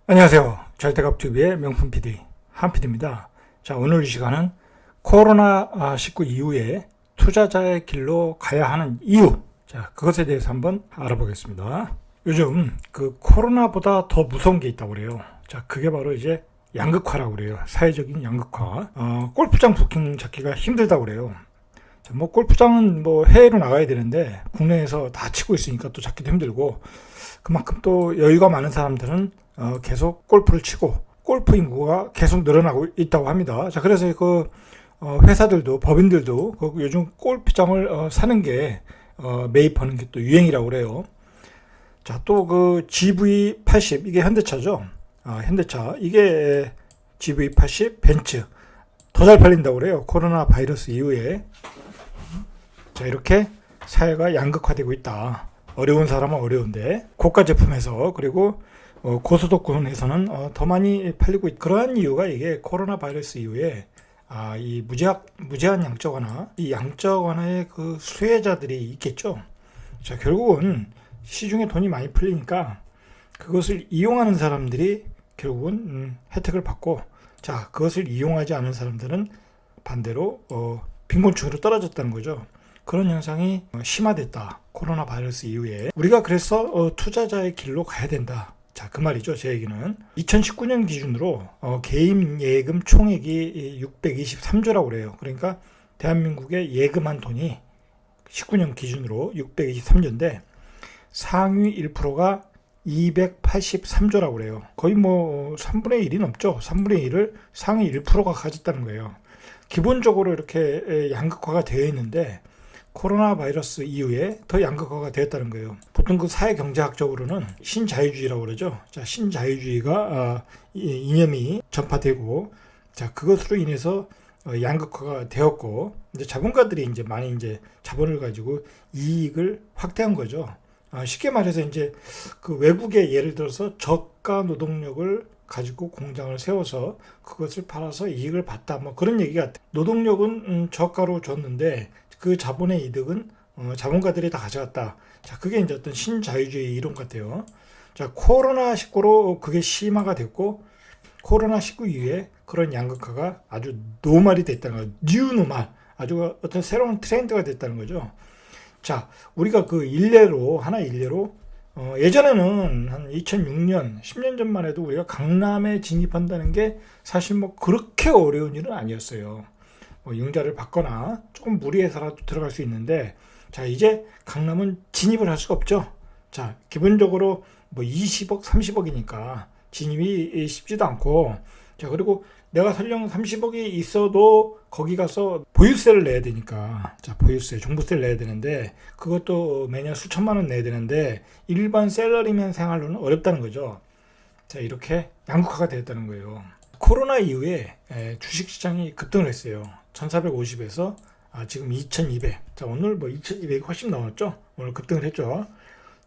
안녕하세요. 절대값TV의 명품 PD 한PD입니다. 자, 오늘 이 시간은 코로나19 이후에 투자자의 길로 가야 하는 이유, 자, 그것에 대해서 한번 알아보겠습니다. 요즘 그 코로나보다 더 무서운 게 있다고 그래요. 자, 그게 바로 이제 양극화라고 그래요. 사회적인 양극화. 골프장 부킹 잡기가 힘들다고 그래요. 자, 뭐 골프장은 뭐 해외로 나가야 되는데 국내에서 다 치고 있으니까 또 잡기도 힘들고, 그만큼 또 여유가 많은 사람들은 계속 골프를 치고 골프 인구가 계속 늘어나고 있다고 합니다. 자, 그래서 회사들도 법인들도 요즘 골프장을 사는 게 매입하는 게 또 유행이라고 그래요. 자, 또 그 GV80 이게 현대차죠. 현대차 이게 GV80 벤츠 더 잘 팔린다고 그래요. 코로나 바이러스 이후에. 자, 이렇게 사회가 양극화되고 있다. 어려운 사람은 어려운데 고가 제품에서 그리고 고소득군에서는 더 많이 팔리고 그러한 이유가 이게 코로나 바이러스 이후에 이 무제한 양적 완화, 이 양적 완화의 그 수혜자들이 있겠죠. 자, 결국은 시중에 돈이 많이 풀리니까 그것을 이용하는 사람들이 결국은 혜택을 받고, 자, 그것을 이용하지 않은 사람들은 반대로 빈곤층으로 떨어졌다는 거죠. 그런 현상이 심화됐다. 코로나 바이러스 이후에. 우리가 그래서 투자자의 길로 가야 된다. 자, 그 말이죠. 제 얘기는 2019년 기준으로 개인 예금 총액이 623조라고 그래요. 그러니까 대한민국에 예금한 돈이 19년 기준으로 623조인데 상위 1%가 283조라고 그래요. 거의 뭐 3분의 1이 넘죠. 3분의 1을 상위 1%가 가졌다는 거예요. 기본적으로 이렇게 양극화가 되어 있는데 코로나 바이러스 이후에 더 양극화가 되었다는 거예요. 보통 그 사회경제학적으로는 신자유주의라고 그러죠. 자, 신자유주의가 이념이 전파되고, 자, 그것으로 인해서 양극화가 되었고, 이제 자본가들이 이제 많이 이제 자본을 가지고 이익을 확대한 거죠. 쉽게 말해서 이제 그 외국의 예를 들어서 저가 노동력을 가지고 공장을 세워서 그것을 팔아서 이익을 봤다. 뭐 그런 얘기 같아요. 노동력은 저가로 줬는데 그 자본의 이득은 자본가들이 다 가져갔다. 자, 그게 이제 어떤 신자유주의 이론 같아요. 자, 코로나19로 그게 심화가 됐고, 코로나19 이후에 그런 양극화가 아주 노말이 됐다는 거예요. 뉴노말. 아주 어떤 새로운 트렌드가 됐다는 거죠. 자, 우리가 그 하나의 일례로, 예전에는 한 2006년, 10년 전만 해도 우리가 강남에 진입한다는 게 사실 뭐 그렇게 어려운 일은 아니었어요. 융자를 받거나 조금 무리해서라도 들어갈 수 있는데, 자, 이제 강남은 진입을 할 수가 없죠. 자, 기본적으로 뭐 20억, 30억이니까 진입이 쉽지도 않고, 자, 그리고 내가 설령 30억이 있어도 거기 가서 보유세를 내야 되니까, 자, 보유세, 종부세를 내야 되는데, 그것도 매년 수천만 원 내야 되는데, 일반 셀러리맨 생활로는 어렵다는 거죠. 자, 이렇게 양극화가 되었다는 거예요. 코로나 이후에 주식시장이 급등을 했어요. 1450에서 지금 2200. 자, 오늘 뭐 2200이 훨씬 넘었죠. 오늘 급등을 했죠.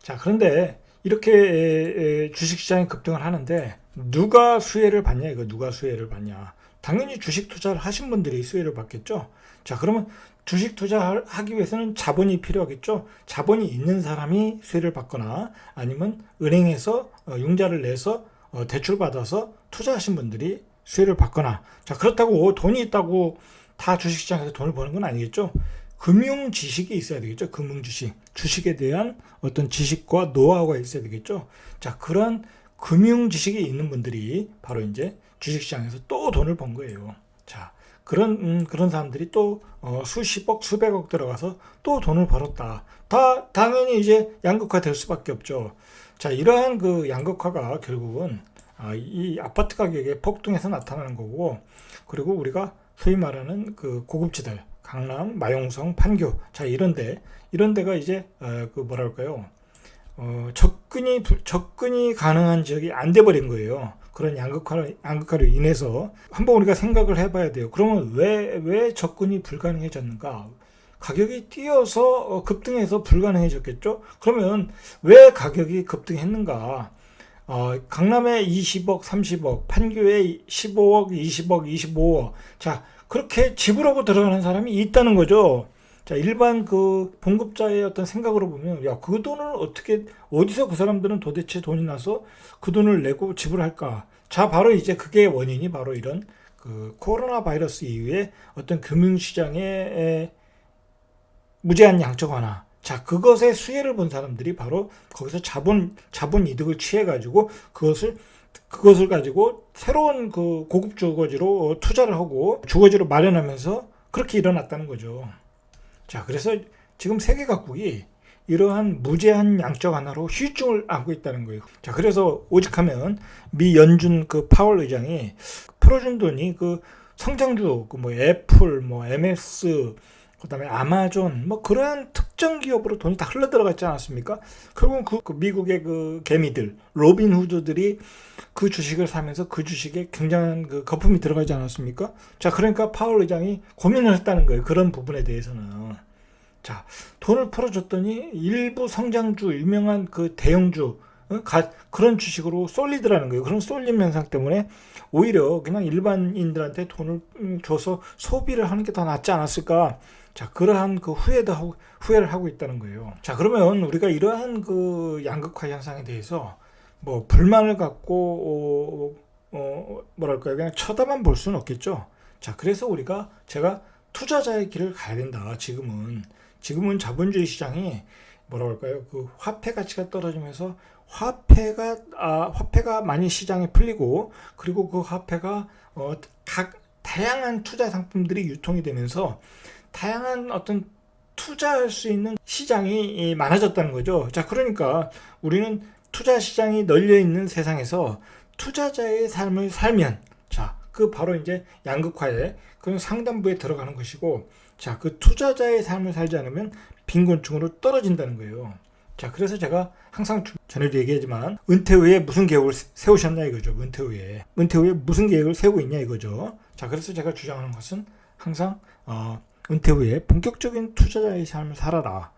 자, 그런데 이렇게 주식시장이 급등을 하는데 누가 수혜를 받냐? 이거 누가 수혜를 받냐? 당연히 주식 투자를 하신 분들이 수혜를 받겠죠. 자, 그러면 주식 투자하기 위해서는 자본이 필요하겠죠. 자본이 있는 사람이 수혜를 받거나 아니면 은행에서 융자를 내서 대출 받아서 투자하신 분들이 수혜를 받거나, 자, 그렇다고 돈이 있다고 다 주식시장에서 돈을 버는 건 아니겠죠. 금융 지식이 있어야 되겠죠. 금융 지식, 주식에 대한 어떤 지식과 노하우가 있어야 되겠죠. 자, 그런 금융 지식이 있는 분들이 바로 이제 주식시장에서 또 돈을 번 거예요. 자, 그런 사람들이 또 수십억, 수백억 들어가서 또 돈을 벌었다. 당연히 이제 양극화 될 수밖에 없죠. 자, 이러한 그 양극화가 결국은 이 아파트 가격의 폭등에서 나타나는 거고, 그리고 우리가 소위 말하는 그 고급지들, 강남, 마용성, 판교, 자, 이런 데가 이제 그 뭐랄까요, 접근이 가능한 지역이 안 돼 버린 거예요. 그런 양극화로 인해서 한번 우리가 생각을 해봐야 돼요. 그러면 왜 접근이 불가능해졌는가? 가격이 뛰어서 급등해서 불가능해졌겠죠? 그러면 왜 가격이 급등했는가? 강남에 20억, 30억, 판교에 15억, 20억, 25억. 자, 그렇게 지불하고 들어가는 사람이 있다는 거죠. 자, 일반 그 봉급자의 어떤 생각으로 보면, 야, 그 돈을 어떻게, 어디서 그 사람들은 도대체 돈이 나서 그 돈을 내고 지불할까? 자, 바로 이제 그게 원인이 바로 이런 그 코로나 바이러스 이후에 어떤 금융시장의 무제한 양적 완화. 자, 그것의 수혜를 본 사람들이 바로 거기서 자본 이득을 취해가지고 그것을 가지고 새로운 그 고급 주거지로 투자를 하고 주거지로 마련하면서 그렇게 일어났다는 거죠. 자, 그래서 지금 세계 각국이 이러한 무제한 양적 완화로 휴증을 하고 있다는 거예요. 자, 그래서 오직하면 미 연준 그 파월 의장이 풀어준 돈이 그 성장주, 그 뭐 애플, 뭐 MS, 그다음에 아마존, 뭐 그러한 특정 기업으로 돈이 다 흘러 들어갔지 않았습니까? 결국은 그 미국의 그 개미들, 로빈 후드들이 그 주식을 사면서 그 주식에 굉장한 그 거품이 들어가지 않았습니까? 자, 그러니까 파월 의장이 고민을 했다는 거예요. 그런 부분에 대해서는. 자, 돈을 풀어줬더니 일부 성장주, 유명한 그 대형주, 그런 주식으로 쏠리더라는 거예요. 그런 쏠림 현상 때문에 오히려 그냥 일반인들한테 돈을 줘서 소비를 하는 게 더 낫지 않았을까? 자, 그러한 그 후회를 하고 있다는 거예요. 자, 그러면 우리가 이러한 그 양극화 현상에 대해서 뭐 불만을 갖고 뭐랄까요, 그냥 쳐다만 볼 수는 없겠죠. 자, 그래서 제가 투자자의 길을 가야 된다. 지금은 자본주의 시장이 뭐라고 할까요? 그 화폐 가치가 떨어지면서 화폐가 많이 시장에 풀리고, 그리고 그 화폐가 각 다양한 투자 상품들이 유통이 되면서 다양한 어떤 투자할 수 있는 시장이 많아졌다는 거죠. 자, 그러니까 우리는 투자 시장이 널려 있는 세상에서 투자자의 삶을 살면, 자, 그 바로 이제 양극화의 그런 상단부에 들어가는 것이고, 자, 그 투자자의 삶을 살지 않으면 빈곤층으로 떨어진다는 거예요. 자, 그래서 제가 항상 전에도 얘기하지만 은퇴 후에 무슨 계획을 세우셨냐 이거죠. 은퇴 후에 무슨 계획을 세우고 있냐 이거죠. 자, 그래서 제가 주장하는 것은 항상 은퇴 후에 본격적인 투자자의 삶을 살아라.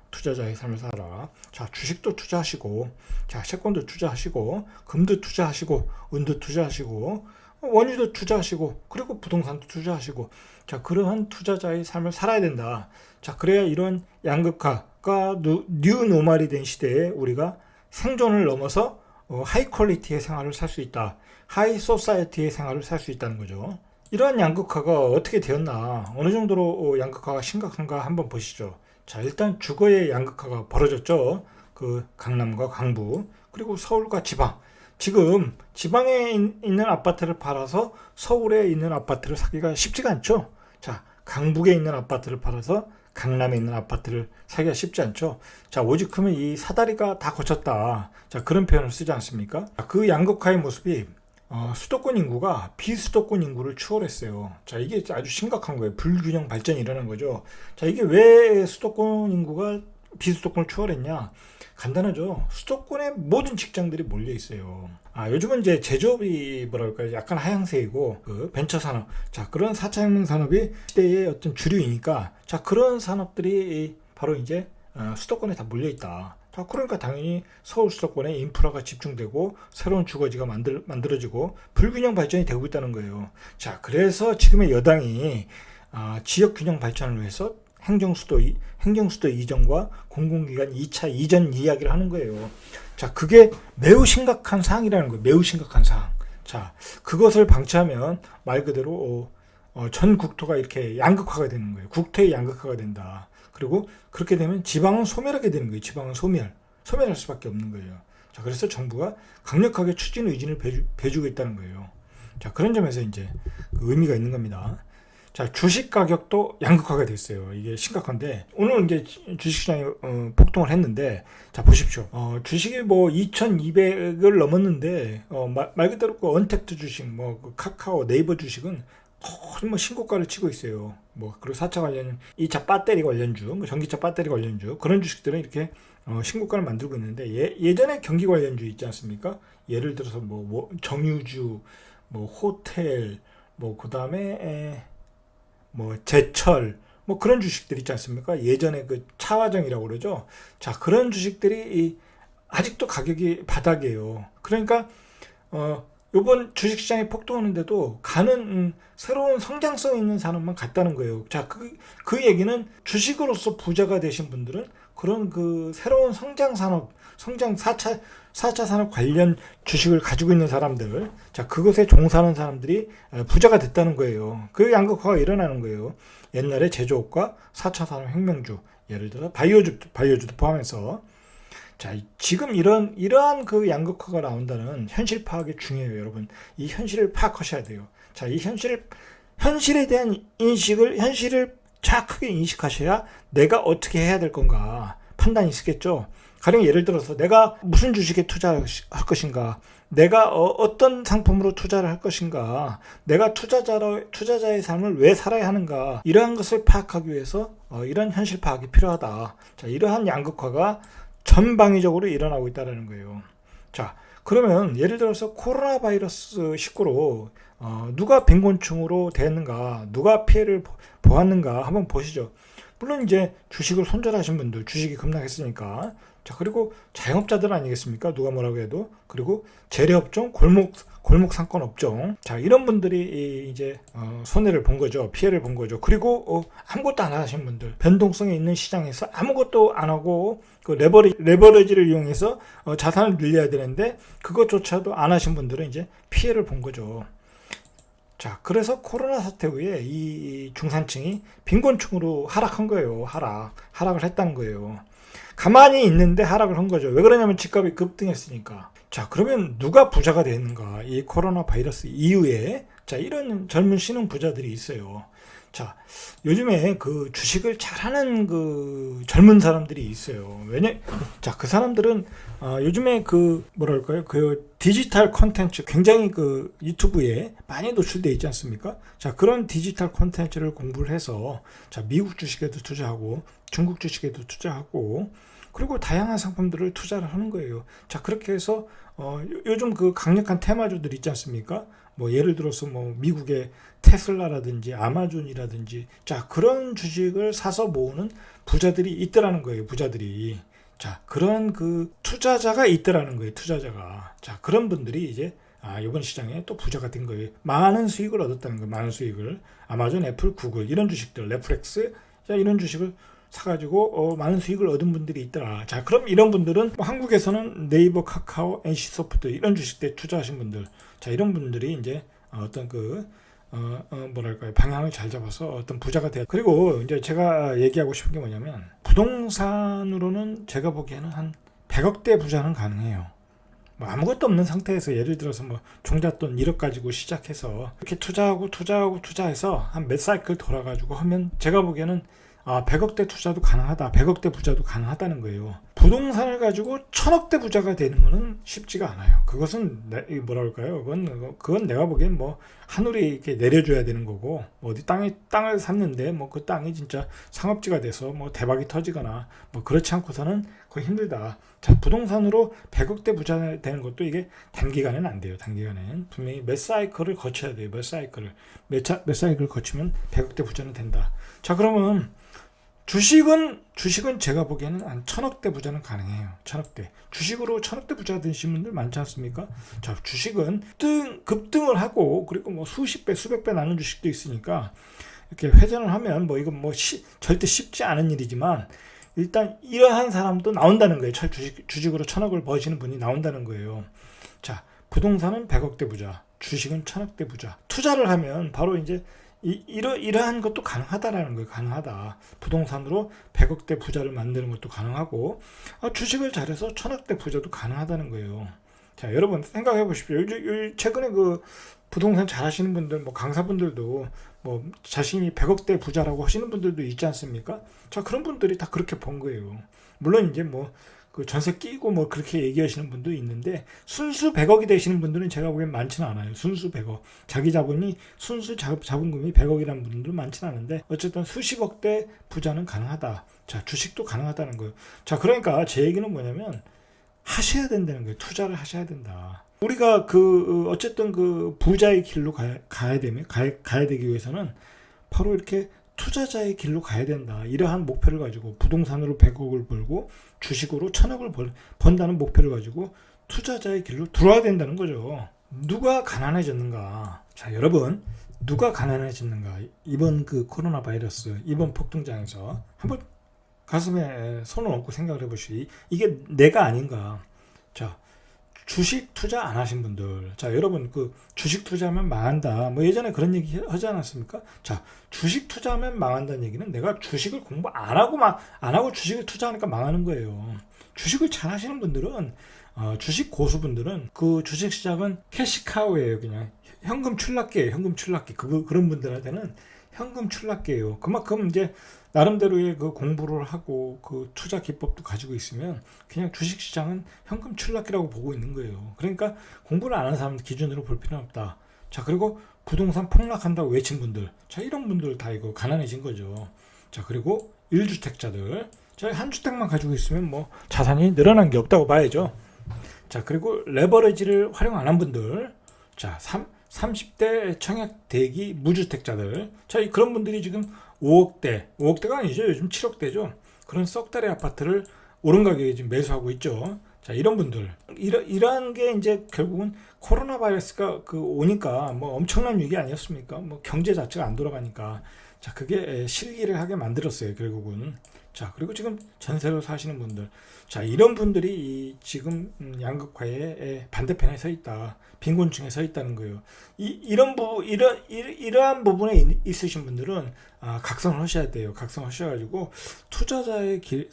자, 주식도 투자하시고, 자, 채권도 투자하시고, 금도 투자하시고, 은도 투자하시고, 원유도 투자하시고, 그리고 부동산도 투자하시고, 자, 그러한 투자자의 삶을 살아야 된다. 자, 그래야 이런 양극화가 뉴 노멀이 된 시대에 우리가 생존을 넘어서 하이 퀄리티의 생활을 살 수 있다. 하이 소사이어티의 생활을 살 수 있다는 거죠. 이러한 양극화가 어떻게 되었나, 어느 정도로 양극화가 심각한가 한번 보시죠. 자, 일단 주거의 양극화가 벌어졌죠. 그 강남과 강부, 그리고 서울과 지방. 지금 지방에 있는 아파트를 팔아서 서울에 있는 아파트를 사기가 쉽지가 않죠. 자, 강북에 있는 아파트를 팔아서 강남에 있는 아파트를 사기가 쉽지 않죠. 자, 오직하면 이 사다리가 다 거쳤다. 자, 그런 표현을 쓰지 않습니까? 그 양극화의 모습이 수도권 인구가 비수도권 인구를 추월했어요. 자, 이게 아주 심각한 거예요. 불균형 발전이 일어난 거죠. 자, 이게 왜 수도권 인구가 비수도권을 추월했냐? 간단하죠. 수도권에 모든 직장들이 몰려 있어요. 요즘은 이제 제조업이 뭐랄까 약간 하향세이고, 그 벤처 산업, 자, 그런 4차 혁명 산업이 시대의 어떤 주류이니까, 자, 그런 산업들이 바로 이제 수도권에 다 몰려 있다. 자, 그러니까 당연히 서울 수도권에 인프라가 집중되고 새로운 주거지가 만들어지고 불균형 발전이 되고 있다는 거예요. 자, 그래서 지금의 여당이 지역 균형 발전을 위해서 행정수도 이전과 공공기관 2차 이전 이야기를 하는 거예요. 자, 그게 매우 심각한 사항이라는 거예요. 매우 심각한 사항. 자, 그것을 방치하면 말 그대로 전 국토가 이렇게 양극화가 되는 거예요. 국토의 양극화가 된다. 그리고 그렇게 되면 지방은 소멸하게 되는 거예요. 지방은 소멸할 수밖에 없는 거예요. 자, 그래서 정부가 강력하게 추진 의지를 배주고 있다는 거예요. 자, 그런 점에서 이제 그 의미가 있는 겁니다. 자, 주식 가격도 양극화가 됐어요. 이게 심각한데, 오늘 이제 주식시장이 폭등을 했는데, 자, 보십시오. 주식이 뭐 2,200을 넘었는데, 말 그대로 그 언택트 주식, 뭐 그 카카오, 네이버 주식은 거의 뭐 신고가를 치고 있어요. 뭐 그리고 4차 관련 2차 배터리 관련주, 뭐 전기차 배터리 관련주, 그런 주식들은 이렇게 신고가를 만들고 있는데, 예전에 경기 관련주 있지 않습니까? 예를 들어서 뭐 정유주, 뭐 호텔, 뭐 그다음에 뭐 제철, 뭐 그런 주식들 있지 않습니까? 예전에 그 차화정이라고 그러죠. 자, 그런 주식들이 아직도 가격이 바닥이에요. 그러니까 이번 주식시장이 폭등하는데도 가는 새로운 성장성 있는 산업만 갔다는 거예요. 자, 그 얘기는 주식으로서 부자가 되신 분들은 그런 그 새로운 성장 산업, 성장 4차 산업 관련 주식을 가지고 있는 사람들, 자, 그것에 종사하는 사람들이 부자가 됐다는 거예요. 그 양극화가 일어나는 거예요. 옛날에 제조업과 4차 산업 혁명주, 예를 들어 바이오주도 포함해서. 자, 지금 이러한 그 양극화가 나온다는 현실 파악이 중요해요, 여러분. 이 현실을 파악하셔야 돼요. 자, 이 현실에 대한 현실을 정확하게 인식하셔야 내가 어떻게 해야 될 건가 판단이 있겠죠. 가령 예를 들어서 내가 무슨 주식에 투자할 것인가, 내가 어떤 상품으로 투자를 할 것인가, 내가 투자자의 삶을 왜 살아야 하는가, 이러한 것을 파악하기 위해서 이런 현실 파악이 필요하다. 자, 이러한 양극화가 전방위적으로 일어나고 있다는 거예요. 자, 그러면 예를 들어서 코로나 바이러스 19로 누가 빈곤층으로 됐는가, 누가 피해를 보았는가 한번 보시죠. 물론 이제 주식을 손절하신 분들, 주식이 급락했으니까. 자, 그리고 자영업자들 아니겠습니까? 누가 뭐라고 해도. 그리고 재래업종, 골목 상권 업종. 자, 이런 분들이 이제 손해를 본 거죠. 피해를 본 거죠. 그리고 아무것도 안 하신 분들, 변동성이 있는 시장에서 아무것도 안 하고 그 레버리지를 이용해서 자산을 늘려야 되는데 그것조차도 안 하신 분들은 이제 피해를 본 거죠. 자, 그래서 코로나 사태 후에 이 중산층이 빈곤층으로 하락한 거예요. 하락을 했다는 거예요. 가만히 있는데 하락을 한 거죠. 왜 그러냐면 집값이 급등했으니까. 자, 그러면 누가 부자가 됐는가? 이 코로나 바이러스 이후에, 자, 이런 젊은 신흥 부자들이 있어요. 자, 요즘에 그 주식을 잘하는 그 젊은 사람들이 있어요. 자, 그 사람들은 요즘에 그 뭐랄까요, 그 디지털 콘텐츠 굉장히 그 유튜브에 많이 노출돼 있지 않습니까? 자, 그런 디지털 콘텐츠를 공부를 해서, 자, 미국 주식에도 투자하고 중국 주식에도 투자하고, 그리고 다양한 상품들을 투자를 하는 거예요. 자, 그렇게 해서 요즘 그 강력한 테마주들 있지 않습니까? 뭐 예를 들어서 뭐 미국의 테슬라라든지 아마존이라든지, 자, 그런 주식을 사서 모으는 부자들이 있더라는 거예요. 부자들이. 자, 그런 그 투자자가 있더라는 거예요. 투자자가. 자, 그런 분들이 이제 이번 시장에 또 부자가 된 거예요. 많은 수익을 얻었다는 거예요. 많은 수익을. 아마존, 애플, 구글 이런 주식들, 넷플릭스, 자, 이런 주식을 사가지고 많은 수익을 얻은 분들이 있더라. 자, 그럼 이런 분들은 뭐 한국에서는 네이버, 카카오, NC소프트 이런 주식대에 투자하신 분들, 자, 이런 분들이 이제 어떤 그 뭐랄까요, 방향을 잘 잡아서 어떤 부자가 돼요. 그리고 이제 제가 얘기하고 싶은 게 뭐냐면, 부동산으로는 제가 보기에는 한 100억대 부자는 가능해요. 뭐 아무것도 없는 상태에서 예를 들어서 뭐 종잣돈 1억 가지고 시작해서 이렇게 투자해서 한 몇 사이클 돌아가지고 하면 제가 보기에는 100억대 투자도 가능하다. 100억대 부자도 가능하다는 거예요. 부동산을 가지고 1000억대 부자가 되는 거는 쉽지가 않아요. 그것은 뭐라 할까요? 그건 내가 보기엔 뭐 하늘이 이렇게 내려줘야 되는 거고, 어디 땅을 샀는데 뭐 그 땅이 진짜 상업지가 돼서 뭐 대박이 터지거나 뭐 그렇지 않고서는 거의 힘들다. 자, 부동산으로 100억대 부자 되는 것도 이게 단기간에는 안 돼요. 단기간에는 분명히 몇 사이클을 거쳐야 돼요. 몇 사이클을 거치면 100억대 부자는 된다. 자, 그러면 주식은 제가 보기에는 한 1000억대 부자는 가능해요. 1000억대. 주식으로 1000억대 부자 되신 분들 많지 않습니까? 자, 주식은 급등을 하고, 그리고 뭐 수십 배, 수백 배 나는 주식도 있으니까, 이렇게 회전을 하면 뭐 이건 뭐 절대 쉽지 않은 일이지만, 일단 이러한 사람도 나온다는 거예요. 주식으로 1000억을 버시는 분이 나온다는 거예요. 자, 부동산은 100억대 부자, 주식은 1000억대 부자. 투자를 하면 바로 이제 이러한 것도 가능하다라는 거예요. 가능하다. 부동산으로 100억대 부자를 만드는 것도 가능하고, 주식을 잘해서 1000억대 부자도 가능하다는 거예요. 자, 여러분 생각해 보십시오. 최근에 그 부동산 잘하시는 분들, 뭐 강사분들도 뭐 자신이 100억대 부자라고 하시는 분들도 있지 않습니까? 자, 그런 분들이 다 그렇게 번 거예요. 물론 이제 뭐 그 전세 끼고 뭐 그렇게 얘기하시는 분도 있는데, 순수 100억이 되시는 분들은 제가 보기엔 많지는 않아요. 순수 100억. 자기 자본이, 순수 자본금이 100억이라는 분들 많지는 않은데, 어쨌든 수십억대 부자는 가능하다. 자, 주식도 가능하다는 거예요. 자, 그러니까 제 얘기는 뭐냐면, 하셔야 된다는 거예요. 투자를 하셔야 된다. 우리가 어쨌든 그 부자의 길로 가야 되기 위해서는 바로 이렇게 투자자의 길로 가야 된다. 이러한 목표를 가지고 부동산으로 100억을 벌고 주식으로 1000억을 번다는 목표를 가지고 투자자의 길로 들어와야 된다는 거죠. 누가 가난해졌는가? 자, 여러분, 누가 가난해졌는가? 이번 그 코로나 바이러스, 이번 폭등장에서 한번 가슴에 손을 얹고 생각을 해보시. 이게 내가 아닌가? 자, 주식 투자 안 하신 분들, 자, 여러분, 그 주식 투자하면 망한다, 뭐 예전에 그런 얘기 하지 않았습니까? 자, 주식 투자하면 망한다는 얘기는 내가 주식을 공부 안 하고 주식을 투자하니까 망하는 거예요. 주식을 잘 하시는 분들은, 주식 고수분들은 그 주식 시장은 캐시카우예요. 그냥 현금 출납기예요. 현금 출납기. 그런 분들한테는 현금 출납기예요. 그만큼 이제 나름대로의 그 공부를 하고 그 투자 기법도 가지고 있으면 그냥 주식 시장은 현금 출납기라고 보고 있는 거예요. 그러니까 공부를 안 하는 사람 기준으로 볼 필요는 없다. 자, 그리고 부동산 폭락한다고 외친 분들, 자, 이런 분들 다 이거 가난해진 거죠. 자, 그리고 1주택자들, 자, 한 주택만 가지고 있으면 뭐 자산이 늘어난 게 없다고 봐야죠. 자, 그리고 레버리지를 활용 안 한 분들, 자, 30대 청약 대기 무주택자들, 자, 그런 분들이 지금 5억대가 아니죠. 요즘 7억대죠. 그런 썩다리 아파트를 오른 가격에 지금 매수하고 있죠. 자, 이런 분들, 이러한 게 이제 결국은 코로나 바이러스가 오니까 뭐 엄청난 위기 아니었습니까? 뭐 경제 자체가 안 돌아가니까. 자, 그게 실기를 하게 만들었어요, 결국은. 자, 그리고 지금 전세로 사시는 분들, 자, 이런 분들이 지금 양극화의 반대편에 서 있다, 빈곤층에 서 있다는 거예요. 이러한 부분에 있으신 분들은 각성을 하셔야 돼요. 각성하셔가지고 투자자의 길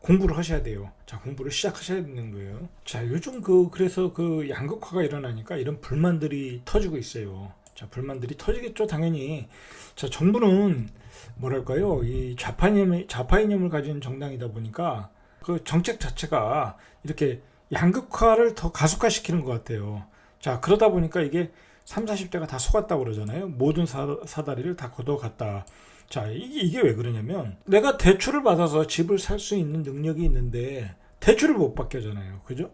공부를 하셔야 돼요. 자, 공부를 시작하셔야 되는 거예요. 자, 요즘 그래서 양극화가 일어나니까 이런 불만들이 터지고 있어요. 자, 불만들이 터지겠죠, 당연히. 자, 정부는 뭐랄까요, 이 좌파 이념을 가진 정당이다 보니까 그 정책 자체가 이렇게 양극화를 더 가속화시키는 것 같아요. 자, 그러다 보니까 이게 30, 40대가 다 속았다고 그러잖아요. 모든 사다리를 다 걷어갔다. 자, 이게 왜 그러냐면 내가 대출을 받아서 집을 살 수 있는 능력이 있는데 대출을 못 받게 하잖아요. 그죠?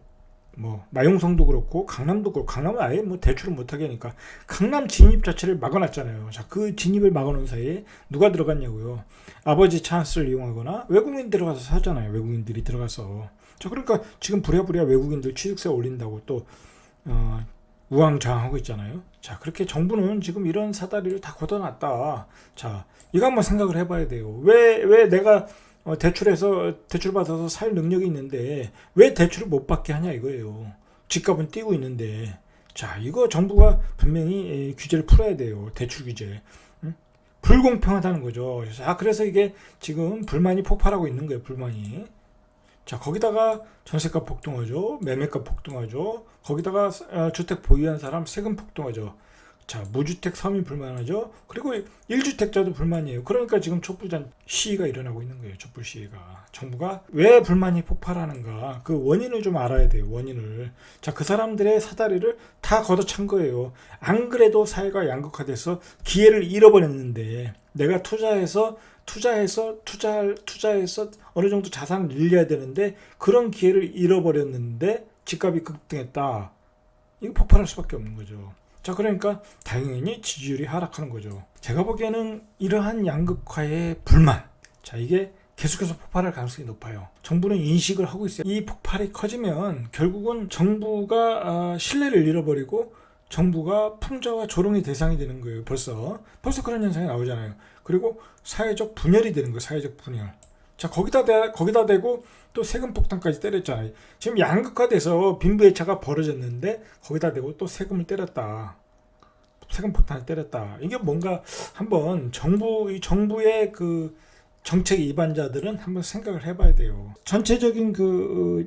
뭐 마용성도 그렇고 강남도 그렇고, 강남은 아예 뭐 대출을 못하게 하니까 강남 진입 자체를 막아놨잖아요. 자, 그 진입을 막아놓은 사이에 누가 들어갔냐고요. 아버지 찬스를 이용하거나 외국인 들어가서 사잖아요. 외국인들이 들어가서. 자, 그러니까 지금 부랴부랴 외국인들 취득세 올린다고 또 우왕좌왕하고 있잖아요. 자, 그렇게 정부는 지금 이런 사다리를 다 걷어놨다. 자, 이거 한번 생각을 해봐야 돼요. 왜 내가 대출 받아서 살 능력이 있는데 왜 대출을 못 받게 하냐 이거예요. 집값은 뛰고 있는데. 자, 이거 정부가 분명히 규제를 풀어야 돼요. 대출 규제. 불공평하다는 거죠. 자, 그래서 이게 지금 불만이 폭발하고 있는 거예요. 불만이. 자, 거기다가 전세값 폭등하죠. 매매값 폭등하죠. 거기다가 주택 보유한 사람 세금 폭등하죠. 자, 무주택 서민 불만하죠. 그리고 1주택자도 불만이에요. 그러니까 지금 촛불 시위가 일어나고 있는 거예요. 촛불 시위가. 정부가 왜 불만이 폭발하는가, 그 원인을 좀 알아야 돼요. 원인을. 자, 그 사람들의 사다리를 다 걷어찬 거예요. 안 그래도 사회가 양극화돼서 기회를 잃어버렸는데, 내가 투자해서 어느 정도 자산을 늘려야 되는데 그런 기회를 잃어버렸는데 집값이 급등했다. 이거 폭발할 수밖에 없는 거죠. 자, 그러니까 당연히 지지율이 하락하는 거죠. 제가 보기에는 이러한 양극화의 불만, 자, 이게 계속해서 폭발할 가능성이 높아요. 정부는 인식을 하고 있어요. 이 폭발이 커지면 결국은 정부가 신뢰를 잃어버리고 정부가 풍자와 조롱의 대상이 되는 거예요. 벌써 그런 현상이 나오잖아요. 그리고 사회적 분열이 되는 거예요. 사회적 분열. 자, 거기다 대고 또 세금 폭탄까지 때렸잖아요. 지금 양극화돼서 빈부애차가 벌어졌는데 거기다 대고 또 세금을 때렸다. 세금 폭탄을 때렸다. 이게 뭔가 한번 정부의 그 정책 위반자들은 한번 생각을 해봐야 돼요. 전체적인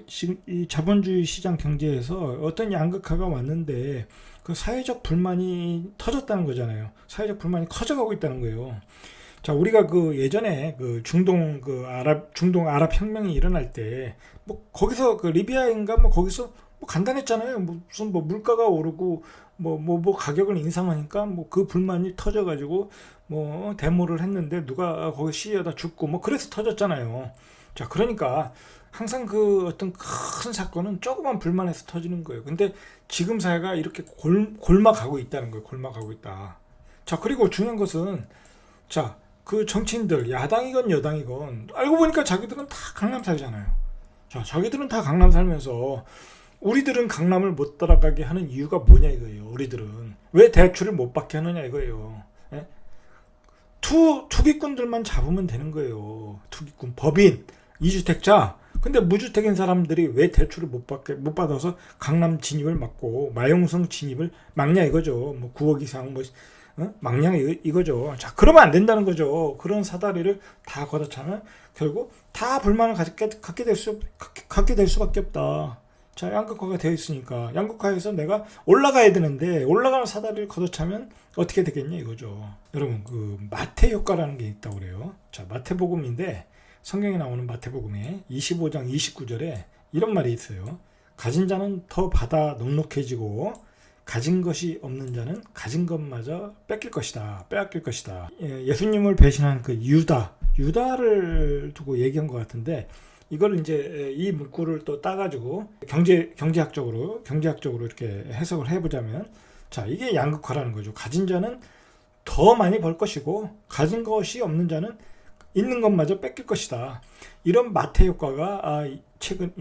지금 이 자본주의 시장 경제에서 어떤 양극화가 왔는데 그 사회적 불만이 터졌다는 거잖아요. 사회적 불만이 커져가고 있다는 거예요. 자, 우리가 예전에 중동 아랍 혁명이 일어날 때 뭐 거기서 리비아인가 뭐 거기서 뭐 간단했잖아요. 무슨 물가가 오르고 뭐 가격을 인상하니까 뭐 그 불만이 터져가지고 뭐 데모를 했는데 누가 거기 시위하다 죽고 뭐 그래서 터졌잖아요. 자, 그러니까 항상 어떤 큰 사건은 조그만 불만에서 터지는 거예요. 근데 지금 사회가 이렇게 골마가고 있다는 거예요. 골마가고 있다. 자, 그리고 중요한 것은, 자, 그 정치인들 야당이건 여당이건 알고 보니까 자기들은 다 강남 살잖아요. 자, 자기들은 다 강남 살면서 우리들은 강남을 못 들어가게 하는 이유가 뭐냐 이거예요. 우리들은 왜 대출을 못 받게 하느냐 이거예요. 예? 투기꾼들만 잡으면 되는 거예요. 투기꾼, 법인, 이주택자. 근데 무주택인 사람들이 왜 대출을 못 받아서 강남 진입을 막고 마용성 진입을 막냐 이거죠. 뭐 9억 이상 막냐 이거죠. 자, 그러면 안 된다는 거죠. 그런 사다리를 다 걷어차면 결국 다 불만을 갖게 될 수밖에 없다. 자, 양극화가 되어 있으니까 양극화에서 내가 올라가야 되는데 올라가는 사다리를 걷어차면 어떻게 되겠냐 이거죠. 여러분, 그 마태 효과라는 게 있다고 그래요. 자, 마태복음인데 성경에 나오는 마태복음에 25장 29절에 이런 말이 있어요. 가진 자는 더 받아 넉넉해지고 가진 것이 없는 자는 가진 것마저 빼앗길 것이다. 예수님을 배신한 그 유다를 두고 얘기한 것 같은데, 이걸 이제 이 문구를 또 따가지고 경제학적으로 이렇게 해석을 해보자면, 자, 이게 양극화라는 거죠. 가진 자는 더 많이 벌 것이고 가진 것이 없는 자는 있는 것마저 뺏길 것이다. 이런 마태 효과가 최근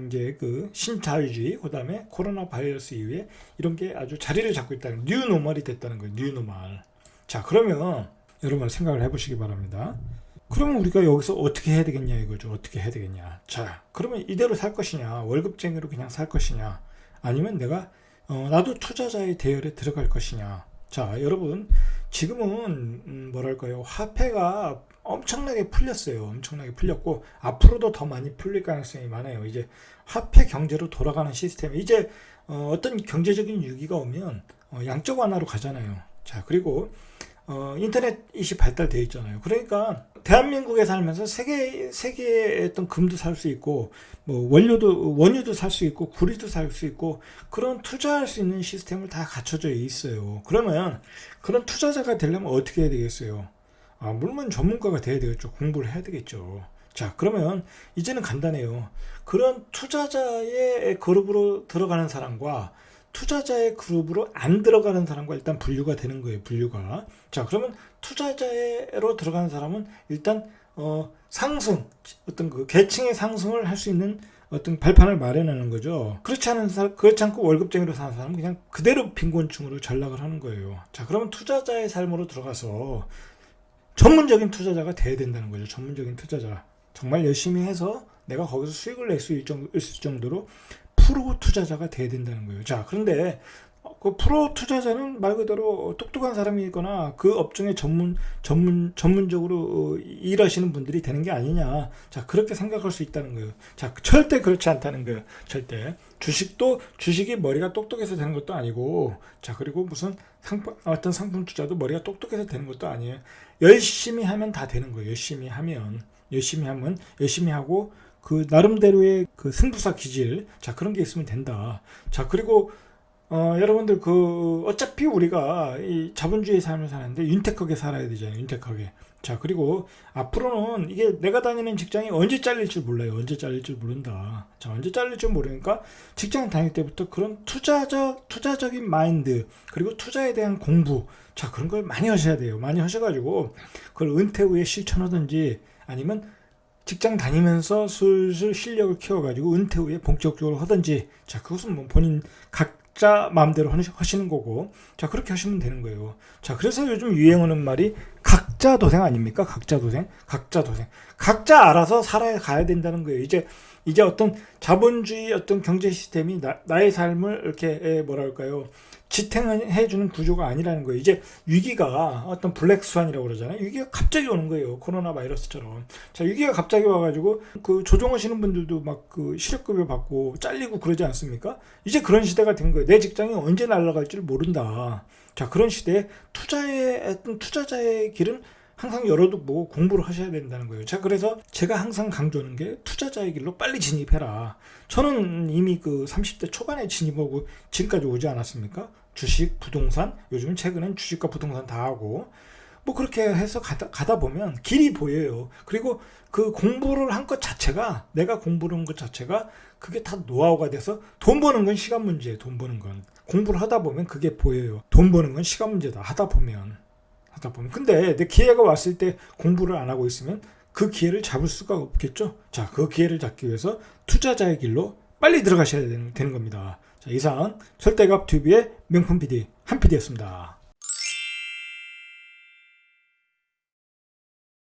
이제 그 신자유주의, 그다음에 코로나 바이러스 이후에 이런 게 아주 자리를 잡고 있다는, 뉴노멀이 됐다는 거예요. 뉴노멀. 자, 그러면 여러분 생각을 해보시기 바랍니다. 그러면 우리가 여기서 어떻게 해야 되겠냐 이거죠. 어떻게 해야 되겠냐. 자, 그러면 이대로 살 것이냐, 월급쟁이로 그냥 살 것이냐, 아니면 내가 나도 투자자의 대열에 들어갈 것이냐. 자, 여러분, 지금은 뭐랄까요, 화폐가 엄청나게 풀렸어요. 엄청나게 풀렸고 앞으로도 더 많이 풀릴 가능성이 많아요. 이제 화폐 경제로 돌아가는 시스템, 이제 어떤 경제적인 위기가 오면 양적 완화로 가잖아요. 자, 그리고 인터넷이 발달되어 있잖아요. 그러니까 대한민국에 살면서 세계의 어떤 금도 살 수 있고, 뭐 원유도 살 수 있고, 구리도 살 수 있고, 그런 투자할 수 있는 시스템을 다 갖춰져 있어요. 그러면 그런 투자자가 되려면 어떻게 해야 되겠어요? 물론 전문가가 돼야 되겠죠. 공부를 해야 되겠죠. 자, 그러면 이제는 간단해요. 그런 투자자의 그룹으로 들어가는 사람과 투자자의 그룹으로 안 들어가는 사람과 일단 분류가 되는 거예요. 분류가. 자, 그러면 투자자로 들어가는 사람은 일단 상승, 어떤 그 계층의 상승을 할 수 있는 어떤 발판을 마련하는 거죠. 그렇지 않고 월급쟁이로 사는 사람은 그냥 그대로 빈곤층으로 전락을 하는 거예요. 자, 그러면 투자자의 삶으로 들어가서 전문적인 투자자가 돼야 된다는 거죠. 전문적인 투자자. 정말 열심히 해서 내가 거기서 수익을 낼 수 있을 정도로 프로 투자자가 돼야 된다는 거예요. 자, 그런데 그 프로 투자자는 말 그대로 똑똑한 사람이거나 그 업종에 전문적으로 일하시는 분들이 되는 게 아니냐. 자, 그렇게 생각할 수 있다는 거예요. 자, 절대 그렇지 않다는 거예요. 절대. 주식이 머리가 똑똑해서 되는 것도 아니고, 자, 그리고 무슨 어떤 상품 투자도 머리가 똑똑해서 되는 것도 아니에요. 열심히 하면 다 되는 거예요. 열심히 하고, 그 나름대로의 그 승부사 기질, 자, 그런 게 있으면 된다. 자, 그리고 여러분들 어차피 우리가 이 자본주의 삶을 사는데 윤택하게 살아야 되잖아요. 윤택하게. 자, 그리고 앞으로는 이게 내가 다니는 직장이 언제 잘릴 줄 몰라요. 언제 잘릴 줄 모른다. 자, 언제 잘릴 줄 모르니까 직장 다닐 때부터 그런 투자적인 마인드, 그리고 투자에 대한 공부, 자, 그런 걸 많이 하셔야 돼요. 많이 하셔가지고 그걸 은퇴 후에 실천하든지, 아니면 직장 다니면서 슬슬 실력을 키워가지고 은퇴 후에 본격적으로 하든지, 자, 그것은 뭐 본인 각자 마음대로 하시는 거고, 자, 그렇게 하시면 되는 거예요. 자, 그래서 요즘 유행하는 말이 각자 도생 아닙니까? 각자 도생. 각자 알아서 살아가야 된다는 거예요. 이제 어떤 자본주의 어떤 경제 시스템이 나의 삶을 이렇게 뭐랄까요, 지탱해주는 구조가 아니라는 거예요. 이제 위기가 어떤 블랙스완이라고 그러잖아요. 위기가 갑자기 오는 거예요. 코로나 바이러스처럼. 자, 위기가 갑자기 와가지고 그 조종하시는 분들도 막 그 실업급여 받고 잘리고 그러지 않습니까? 이제 그런 시대가 된 거예요. 내 직장이 언제 날아갈 줄 모른다. 자, 그런 시대에 투자자의 길은 항상 열어두고 공부를 하셔야 된다는 거예요. 자, 그래서 제가 항상 강조하는 게 투자자의 길로 빨리 진입해라. 저는 이미 그 30대 초반에 진입하고 지금까지 오지 않았습니까? 주식, 부동산, 요즘은 최근엔 주식과 부동산 다 하고, 뭐 그렇게 해서 가다 보면 길이 보여요. 그리고 그 공부를 한 것 자체가, 내가 공부를 한 것 자체가 그게 다 노하우가 돼서, 돈 버는 건 시간 문제예요. 돈 버는 건. 공부를 하다 보면 그게 보여요. 돈 버는 건 시간 문제다. 하다 보면. 근데 내 기회가 왔을 때 공부를 안 하고 있으면 그 기회를 잡을 수가 없겠죠. 자, 그 기회를 잡기 위해서 투자자의 길로 빨리 들어가셔야 되는 겁니다. 자, 이상 절대값 TV의 명품 PD 한 PD였습니다.